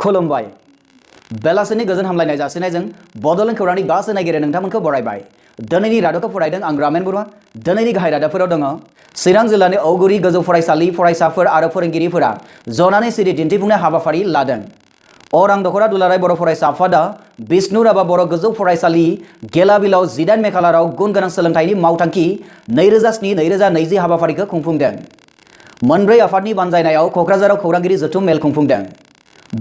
खुलुमबाय बेलासिनि गोजोन हामलायनाय जासिनायजों बड'लेण्ड खौरांनि गासै नायगिरि नोंथांमोनखौ बरायबाय। दिनैनि रादाबखौ फरायदों आं रामेन बरुवा। दिनैनि गाहाय रादाबफोराव दङ चिरां जिल्लानि औगुरि गोजौ फरायसालि फरायसाफोर आरो फोरोंगिरिफोरा जनानै सिरि दिन्थिफुंनाय हाबाफारि लादों। अरां दख'रा दुलाराय बर' फरायसा आफादा बिष्णु राभा बर' गोजौ फरायसालि गेलाबिलाव 19 मे खालाराव गुन गोनां सोलोंथाइनि मावथांखि 2007-2020 हाबाफारिखौ खुंफुंदों। मोनब्रै आफादनि बानजायनायाव क'क्राझाराव खौरांगिरि जथुम मेल खुंफुंदों।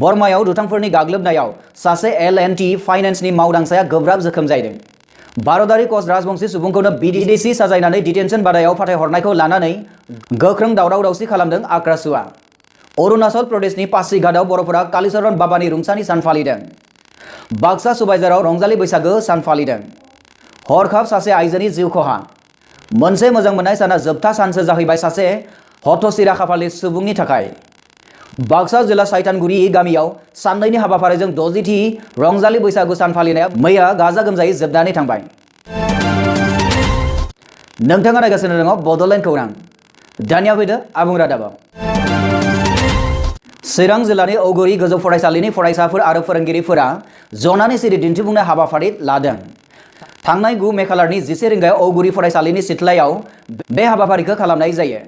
बरमायाव दुथांफोरनि गाग्लोबनायाव सासे L&T फाइनेन्सनि मावदांसाया गोब्राब जोखोम जादों। भारतारि कच राजबंशी सुबुंखौनो BDC साजायनानै डिटेनसन बादायाव फाथायहरनायखौ लानानै गोख्रों दावराव दावसि खालामदों आक्रासुआ। अरुणाचल प्रदेशनि पासीघाटआव बर'फोरा कालीचरण बाबानि रुंसानि सान फालिदों। बाक्सा सुबाइजाराव रंजालि बैसागो सान फालिदों। हरखाब सासे आइजोनि जिउ खहा। मोनसे मोजां मोननाय साना जोबथा सानसो जाहैबाय सासे हत'सिरा खाफालनि सुबुंनि थाखाय। बाक्सा जिल्ला साइथानगुरि गामियाव साननैनि हाबाफारिजों 60थि रंजालि बैसागु सान फालिनाया मैया गाजा गोमजायै जोबनानै थांबाय। नोंथाङा नायगासिनो दङ बड'लेण्ड खौरां। दानिया फैदो आबुं रादाबाव। चिरां जिल्लानि औगुरि गोजौ फरायसालिनि फरायसाफोर आरो फोरोंगिरिफोरा जनानै सिरि दिन्थिफुंनाय हाबाफारि लादों। थांनाय 9 मे खालारनि 11 रिंगायाव औगुरि फरायसालिनि सिथ्लायाव बे हाबाफारिखौ खालामनाय जायो।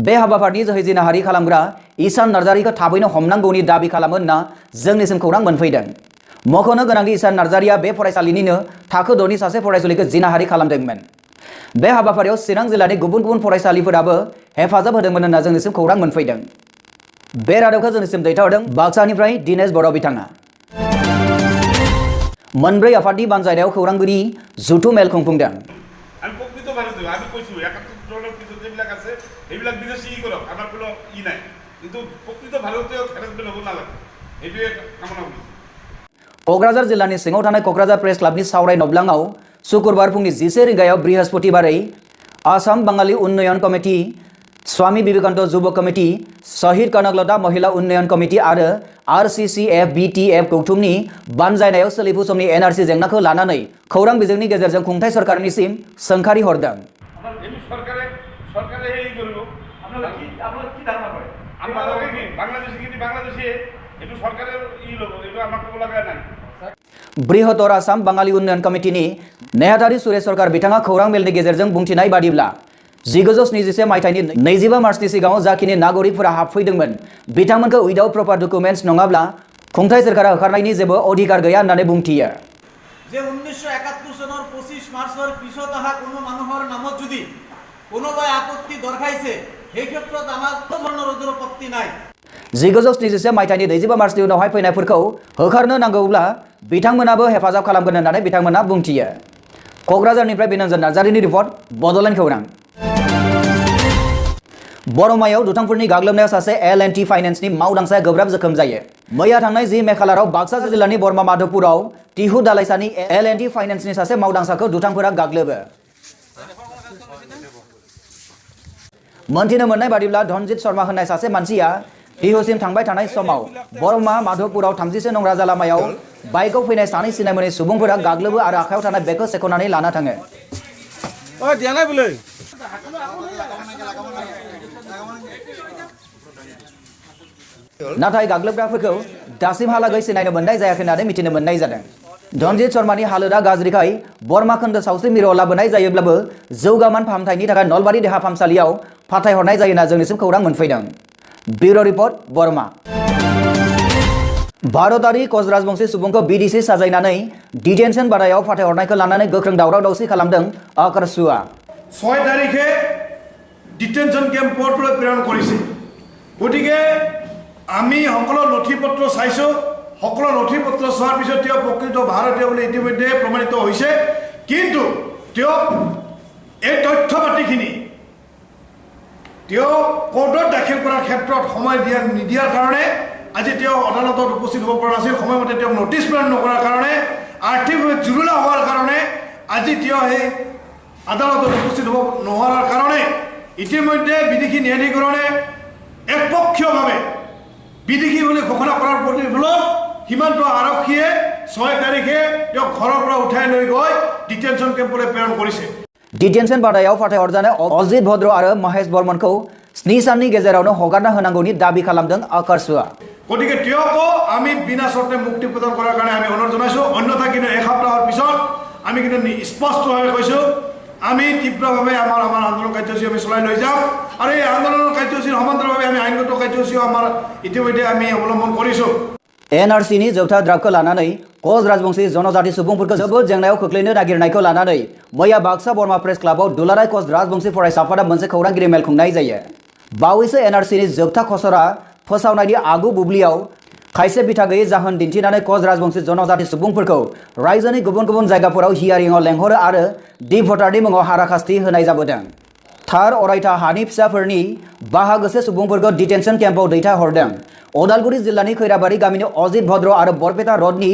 बे हाबाफारिनि जोहै जिनाहारि खालामग्रा ईशान नार्जारिखौ थाबैनो हमनांगौनि दाबि खालामो होनना जोंनिसिम खौरां मोनफैदों। मख'नो गोनांदि ईशान नार्जारिया बे फरायसालिनिनो थाखो 6 नि सासे फरायसुलिखौ जिनाहारि खालामदोंमोन। बे हाबाफारियाव चिरां जिल्लानि गुबुन गुबुन फरायसालिफोराबो हेफाजाब होदोंमोन होनना जोंनिसिम खौरां मोनफैदों। बे रादाबखौ जोंनिसिम दैथायहरदों बाक्सानिफ्राय दिनेश बर' बिथाङा। मोनब्रै आफादनि बानजायनायाव खौरांगिरि जथुम मेल खुंफुंदों। क'क्राझार जिल्लानि सिङाव थानाय क'क्राझार प्रेस क्लाबनि सावराय नब्लाङाव शुक्रबार फुंनि 11 रिंगायाव बृहस्पतिबारै आसाम बाङाली उन्नयन कमिटि, स्वामी विवेकानन्द युव कमिटि, शहीद कनकलता महिला उन्नयन कमिटि आरो RCCF-BTF गौथुमनि बानजायनायाव सोलिफु समनि NRC जेंनाखौ लानानै खौरां बिजोंनि गेजेरजों खुंथाय सरकारनिसिम सोंखारि हरदों। बृहत्तर आसाम बाङाली उन्नयन कमिटिनि नेहाथारि सुरेश सरकार बिथाङा खौरां मेलनि गेजेरजों बुंथिनाय बादिब्ला 1971 मायथाइनि 25 मार्चनि सिगाङाव जाखिनि नागरिकफोरा हाबफैदोंमोन बिथांमोनखौ उइदाउट प्रपार डकुमेन्ट्स नङाब्ला खुंथाय सोरखारा होखारनायनि जेबो अधिकार गैया होननानै बुंथियो। যে 1971 চনৰ 25 মাৰ্চৰ পিছত অহা কোনো মানুহৰ নামত যদি কোনোবাই আপত্তি দৰ্শাইছে সেই ক্ষেত্ৰত আমাৰ কোনো ধৰণৰ অজুহাত নাই। 1971 मायथाइनि 25 मार्चनि उनावहाय फैनायफोरखौ होखारनो नांगौब्ला बिथांमोनाबो हेफाजाब खालामगोन होननानै बिथांमोना बुंथियो। क'क्राझारनिफ्राय बिनोजन नार्जारिनि रिपर्ट बड'लेण्ड खौरां। बरमायाव दुथांफोरनि गाग्लोबनायाव सासे L&T फाइनेन्सनि मावदांसाया गोब्राब जोखोम जायो। मैया थांनाय 10 मे खालाराव बाक्सा जिल्लानि बरमा माधवपुराव तिहु दालाइसानि L&T फाइनेन्सनि सासे मावदांसाखौ दुथांफोरा गाग्लोबो। मोनथिनो मोननाय बादिब्ला धनजित शर्मा होननाय सासे मानसिया तिहुसिम थांबाय थानाय समाव बरमा माधवपुराव 30 नं राजा लामायाव बाइकआव फैनाय सानै सिनाय मोनै सुबुंफोरा गाग्लोबो आरो आखायाव थानाय बेगखौ सेख'नानै लाना थाङो। नाथाय गाग्लोबग्राफोरखौ दासिमहालागै सिनायनो मोननाय जायाखै होननानै मिथिनो मोननाय जादों। धनजित शर्मानि हालोदा गाज्रिखाय बरमा खोन्दो सावस्रि मिरुआव लाबोनाय जायोब्लाबो जौगामान फाहामथायनि थाखाय नलबारि देहा फाहामसालियाव फाथायहरनाय जायो होनना जोंनिसिम खौरां मोनफैदों। ब्युरो रिपर्ट बरमा। भारतारि कच राजबंशी सुबुंखौ BDC साजायनानै डिटेनसन बादायाव फाथायहरनायखौ लानानै गोख्रों दावराव दावसि खालामदों आक्रासुआ। 6 तारिखे डिटेनसन केम्पत প্ৰেৰণ কৰিছে। গতিকে আমি সকলো নথিপত্ৰ চাইছো। সকলো নথিপত্ৰ চোৱাৰ পিছত তেওঁ প্ৰকৃত ভাৰতীয় বুলি ইতিমধ্যে প্ৰমাণিত হৈছে। কিন্তু তেওঁ এই তথ্য পাতিখিনি তেওঁ কোৰ্টত দাখিল কৰাৰ ক্ষেত্ৰত সময় নিদিয়াৰ কাৰণে আজি তেওঁ আদালতত উপস্থিত হ'ব পৰা নাছিল। সময়মতে তেওঁ নটিছ প্ৰেৰণ নকৰাৰ কাৰণে আৰ্থিকভাৱে জুৰুলা হোৱাৰ কাৰণে আজি তেওঁ সেই আদালতত উপস্থিত হ'ব নোহোৱাৰ কাৰণে ইতিমধ্যে বিদেশী ন্যায়াধিকৰণে একপক্ষীয়ভাৱে বিদেশী বুলি ঘোষণা কৰাৰ প্ৰতিফলত সীমান্ত আৰক্ষীয়ে 6 তাৰিখে তেওঁ ঘৰৰ পৰা উঠাই লৈ গৈ ডিটেনশ্যন কেম্পলৈ প্ৰেৰণ কৰিছে। डिटेनसन बादायाव फाथायहरजानाय अजित भद्र आरो महेश बर्मनखौ 7 साननि गेजेरावनो हगारना होनांगौनि दाबि खालामदों आक्रासुआ। গতিকে তেওঁকো আমি বিনা চৰ্তে মুক্তি প্ৰদান কৰাৰ কাৰণে আমি অনুৰোধ জনাইছোঁ। অন্যথা কিন্তু এসপ্তাহৰ পিছত আমি কিন্তু স্পষ্টভাৱে কৈছোঁ আমি তীব্ৰভাৱে আমাৰ আন্দোলন কাৰ্যসূচী আমি চলাই লৈ যাম আৰু এই আন্দোলনৰ কাৰ্যসূচীৰ সমান্তৰালভাৱে আমি আইনগত কাৰ্যসূচীও আমাৰ ইতিমধ্যে আমি অৱলম্বন কৰিছোঁ। NRC-नि जोबथा द्राफ्टखौ लानानै कच राजबंशी जनजाति सुबुंफोरखौ जोबोद जेंनायाव खोख्लैनो नागिरनायखौ लानानै मैया बाक्सा बरमा प्रेस क्लाबाव दुलाराय कच राजबंशी फरायसा आफादा मोनसे खौरांगिरि मेल खुंनाय जायो। बावैसो NRC-नि जोबथा खसरा फोसावनायनि आगु बुब्लियाव खायसे बिथा गैयै जाहोन दिन्थिनानै कच राजबंशी जनजाति सुबुंफोरखौ रायजोनि गुबुन गुबुन जायगाफोराव हियारिंआव लेंहरो आरो डिभटारनि मुङाव हाराखास्ति होनाय जाबोदों। थार अरायथा हानि फिसाफोरनि बाहागोसे सुबुंफोरखौ डिटेनसन केम्पआव दैथायहरदों। अदालगुरि जिल्लानि खैराबारि गामिनि अजित भद्र आरो बरपेटा रडनि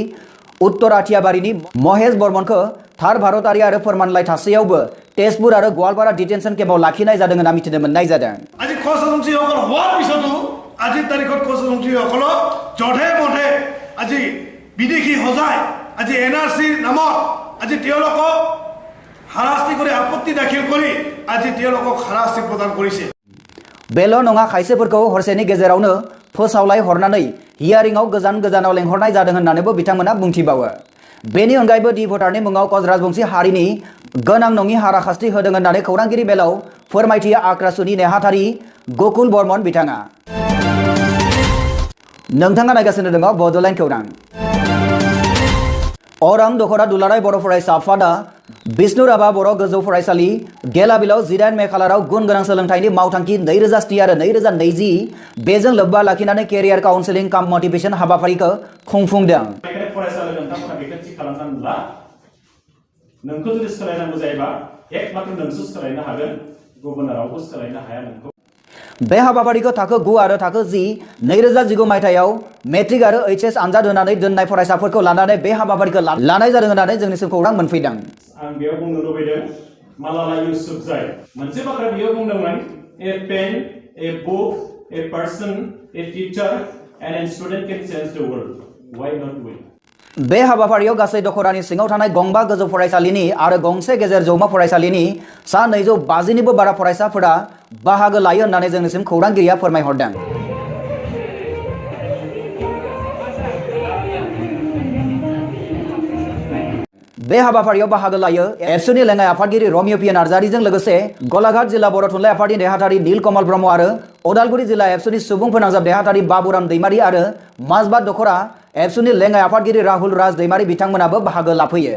उत्तर आथियाबारिनि महेश बर्मनखौ थार भारतारि आरो फोरमानलाइ थासेयावबो तेजपुर आरो गवालपारा डिटेनसन केम्पआव लाखिनाय जादों होनना मिथिनो मोननाय जादों। আজি কচ ৰাজবংশীসকল হোৱাৰ পিছতো আজিৰ তাৰিখত কচ ৰাজবংশীসকলক জধে মধে আজি বিদেশী সজাই আজি NRC-ৰ নামত আজি তেওঁলোকক হাৰাশাস্তি কৰি আপত্তি দাখিল কৰি আজি তেওঁলোকক হাৰাশাস্তি প্ৰদান কৰিছে। बेल' नङा खायसेफोरखौ हरसेनि गेजेरावनो फोसावलाय हरनानै हियारिंआव गोजान गोजानाव लेंहरनाय जादों होननानैबो बिथांमोना बुंथिबावो। बेनि अनगायैबो डिभटारनि मुङाव कच राजबंशी हारिनि गोनां नङि हाराखास्ति होदों होननानै खौरांगिरि मेलाव फोरमायथिया आक्रासुनि नेहाथारि गकुल बर्मन बिथाङा। नोंथाङा नायगासिनो दङ बड'लेण्ड खौरां। अरां दख'रा दुलाराय बर' फरायसा आफादा विष्णु राभा बर' गोजौ फरायसालि गेलाबिलाव 18 मे खालाराव गुन गोनां सोलोंथाइनि मावथांखि 2010 आरो 2020 बेजों लोब्बा लाखिनानै केरियार काउन्सेलिं काम मटिभेशन हाबाफारिखौ खुंफुंदों। फरायसालि नोंथांमोना बेखौ थि खालामनानैब्ला नोंखौ जुदि सोलायनांगौ जायोबा एकमात्र नोंसो सोलायनो हागोन, गुबुन रावबो सोलायनो हाया नोंखौ। बे हाबाफारिखौ थाखो 9 आरो थाखो 10 2019 मायथाइयाव मेट्रिक आरो HS आनजाद होनानै दोननाय फरायसाफोरखौ लानानै बे हाबाफारिखौ लानाय जादों होननानै जोंनिसिम खौरां मोनफैदों। आं बेयाव बुंनो लुबैदों मालाला इउसुफजाई मोनसे बाथ्रा बियो बुंदोंमोन a pen a book a person a teacher and an student can change the world why not we. बे हाबाफारियाव गासै दखरानि सिङाव थानाय गंबा गोजौ फरायसालिनि आरो गंसे गेजेर जौमा फरायसालिनि सा 250निबो बारा फरायसाफोरा बाहागो लायो होननानै जोंनिसिम खौरांगिरिया फोरमायहरदों। बे हाबाफारियाव बाहागो लायो एबसुनि लेङाइ आफादगिरि रमिय पि नार्जारिजों लोगोसे गलाघाट जिल्ला बर' थुनलाइ आफादनि नेहाथारि नीलकमल ब्रह्म आरो अदालगुरि जिल्ला एबसुनि सुबुं फोनांजाब नेहाथारि बाबुराम दैमारि आरो माजबाद दखरा एबसुनि लेङाइ आफादगिरि राहुल राज दैमारि बिथांमोनाबो बाहागो लाफैयो।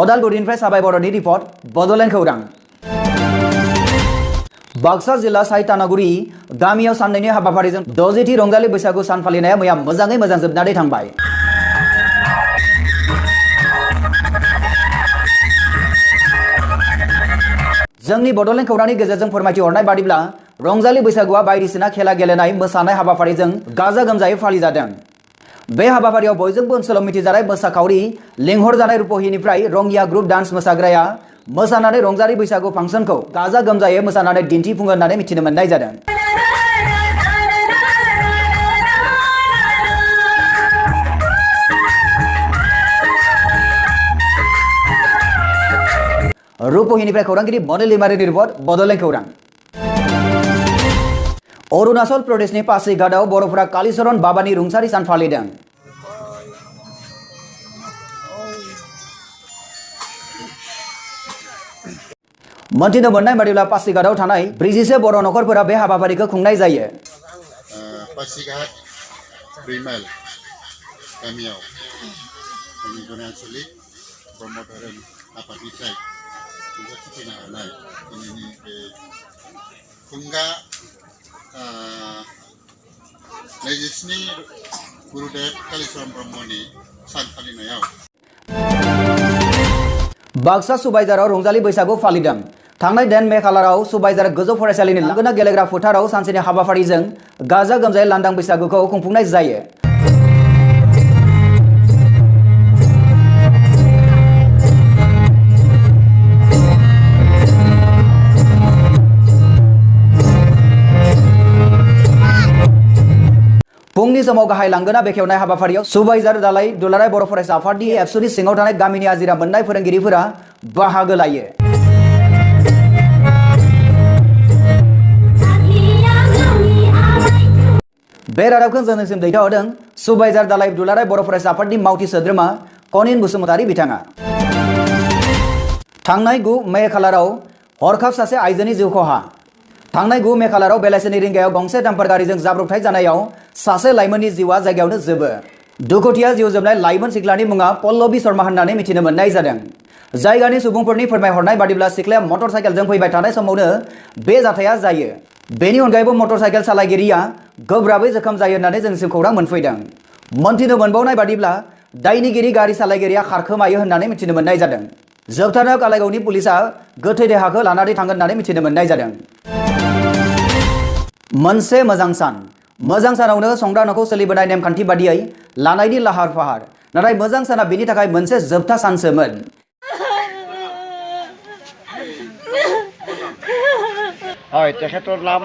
अदालगुरिनिफ्राय साबाय बर'नि रिपर्ट बड'लेण्ड खौरां। बाक्सा जिल्ला साइतानागुरि गामियाव साननैनि हाबाफारिजों 60थि रंजालि बैसागु सान फालिनाया मैया मोजाङै मोजां जोबनानै थांबाय। जोंनि बड'लेण्ड खौरांनि गेजेरजों फोरमायथि हरनाय बादिब्ला रंजालि बैसागुआ बायदिसिना खेला गेलेनाय मोसानाय हाबाफारिजों गाजा गोमजायै फालिजादों। बे हाबाफारियाव बयजोंबो ओनसोलाव मिथिजानाय मोसाखावरि लिंहरजानाय रुपहिनिफ्राय रंगिया ग्रुप डान्स मोसाग्राया मोसानानै रंजालि बैसागु फांसनखौ गाजा गोमजायै मोसानानै दिन्थिफुङो होननानै मिथिनो मोननाय जादों। रुपहिनिफ्राय खौरांगिरि मनिल लिमारिनि रिपर्ट बड'लेण्ड खौरां। अरुणाचल प्रदेशनि पासिघाटआव बर'फोरा कालीचरण बाबानि रुंसारि सान फालिदों। मोनथिनो मोननाय बादिब्ला पासिघाटआव थानाय 40 बर' नखरफोरा बे हाबाफारिखौ खुंनाय जायो। पासिघाट 3 माइल गामियाव जोंनि गनायसुलि ब्रह्म धोरोम आफादनिफ्राय खिथिनो हानाय दिनैनि बे खुंगा 27 गुरुदेव कालीचरण ब्रह्मनि सान फालिनायाव बाक्सा सुबाइजाराव रंजालि बैसागु फालिदों। थांनाय 10 मे खालाराव सुबाइजार गोजौ फरायसालिनि लांगोना गेलेग्रा फोथाराव सानसेनि हाबाफारिजों गाजा गोमजायै लांदां बैसागुखौ खुंफुंनाय जायो। फुंनि समाव गाहाय लांगोना बेखेवनाय हाबाफारियाव सुबाइजार दालाय दुलाराय बर' फरायसा आफादनि एबसुनि सिङाव थानाय गामिनि आजिरा मोननाय फोरोंगिरिफोरा बाहागो लायो। बे रादाबखौ जोंनिसिम दैथायहरदों सुबाइजार दालाइ दुलाराय बर' फरायसा आफादनि मावथि सोद्रोमा कनिन बसुमतारी बिथाङा। थांनाय 9 मे खालाराव हरखाब सासे आइजोनि जिउ खहा। थांनाय 9 मे खालाराव बेलासिनि रिंगायाव गंसे डाम्पार गारिजों जाब्रबथाय जानायाव सासे लाइमोननि जिउआ जायगायावनो जोबो। दुखुथिया जिउ जोबनाय लाइमोन सिख्लानि मुङा पल्लबी शर्मा होननानै मिथिनो मोननाय जादों। जायगानि सुबुंफोरनि फोरमायहरनाय बादिब्ला सिख्लाया मटर साइकेलजों फैबाय थानाय समावनो बे जाथाया जायो। बेनि अनगायैबो मटर साइकेल सालायगिरिया गोब्राबै जोखोम जायो होननानै जोंसिम खौरां मोनफैदों। मोनथिनो मोनबावनाय बादिब्ला दायनिगिरि गारि सालायगिरिया खारखोमायो होननानै मिथिनो मोननाय जादों। जोबथारनायाव कालाइगावनि पुलिसा गोथै देहाखौ लानानै थांगोन होननानै मिथिनो मोननाय जादों। मोनसे मोजां सान। मोजां सानावनो संग्रा न'खौ सोलिबोनाय नेमखान्थि बादियै लानायनि लाहार फाहार। नाथाय मोजां साना बेनि थाखाय मोनसे जोबथा सानसोमोन। হয়, তেখেতৰ নাম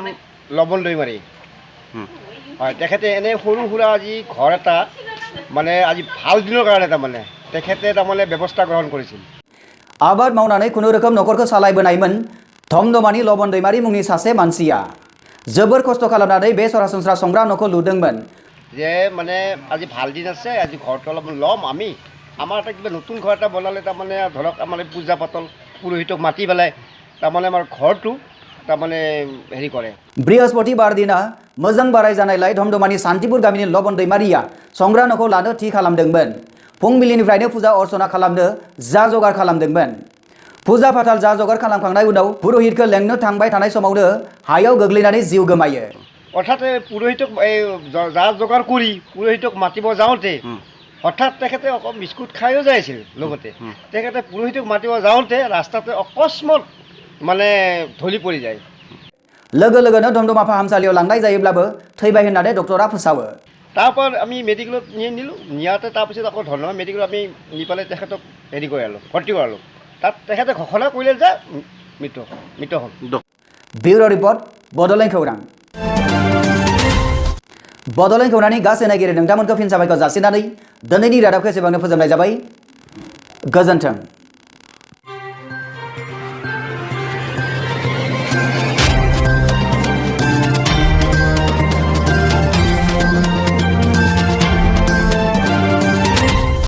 লবন দৈমাৰী। হয়, তেখেতে এনে সৰু সুৰা আজি ঘৰ এটা মানে আজি ভাল দিনৰ কাৰণে তাৰমানে তেখেতে তাৰমানে ব্যৱস্থা গ্ৰহণ কৰিছিল। आबाद मावनानै खुनु रोखोम न'खरखौ सालायबोनायमोन धमधमानि लबन दैमारी मुंनि सासे मानसिया। जोबोर खस्थ' खालामनानै बे सरासनस्रा संग्रा न'खौ लुदोंमोन। যে মানে আজি ভাল দিন আছে, আজি ঘৰটো অলপ ল'ম আমি। আমাৰ এটা কিবা নতুন ঘৰ এটা বনালে তাৰমানে ধৰক আমাৰ পূজা পাতল পুৰোহিতক মাতি পেলাই তাৰমানে আমাৰ ঘৰটো তাৰমানে হেৰি কৰে। बृहस्पतिबार दिना मोजां बाराय जानायलाय धमधमानि शान्तिपुर गामिनि लबन दैमारिया संग्रा न'खौ लानो थि खालामदोंमोन। फुंबिलिनिफ्रायनो फुजा अर्चना खालामनो जा जगार खालामदोंमोन। फुजा फाथाल जा जगार खालामखांनाय उनाव पुरोहितखौ लेंनो थांबाय थानाय समावनो हायाव गोग्लैनानै जिउ गोमायो। অৰ্থাৎ পুৰোহিতক এই যা যোগাৰ কৰি পুৰোহিতক মাতিব যাওঁতে হঠাৎ তেখেতে অকল বিস্কুট খায়ো যাইছিল। লগতে তেখেতে পুৰোহিতক মাতিব যাওঁতে ৰাস্তাতে অকস্মাত মানে ঢলি পৰি যায়। लोगो लोगोनो धमधमा फाहामसालियाव लांनाय जायोब्लाबो थैबाय होननानै डक्टरा फोसावो। তাৰপৰা আমি মেডিকেলত নিলোঁ। নিয়াতে তাৰপিছত আকৌ ধৰ্ণা মেডিকেলত আমি নি পেলাই তেখেতক হেৰি কৰালোঁ, ভৰ্তি কৰালোঁ। তাত তেখেতে ঘোষণা কৰিলে যে মৃত হ'ল। ब्युरो रिपर्ट बड'लेण्ड खौरां। बड'लेण्ड खौरांनि गासै नायगिरि नोंथांमोनखौ फिन साबायखर जासिनानै दिनैनि रादाबखौ एसेबांनो फोजोबनाय जाबाय। गोजोन्थों।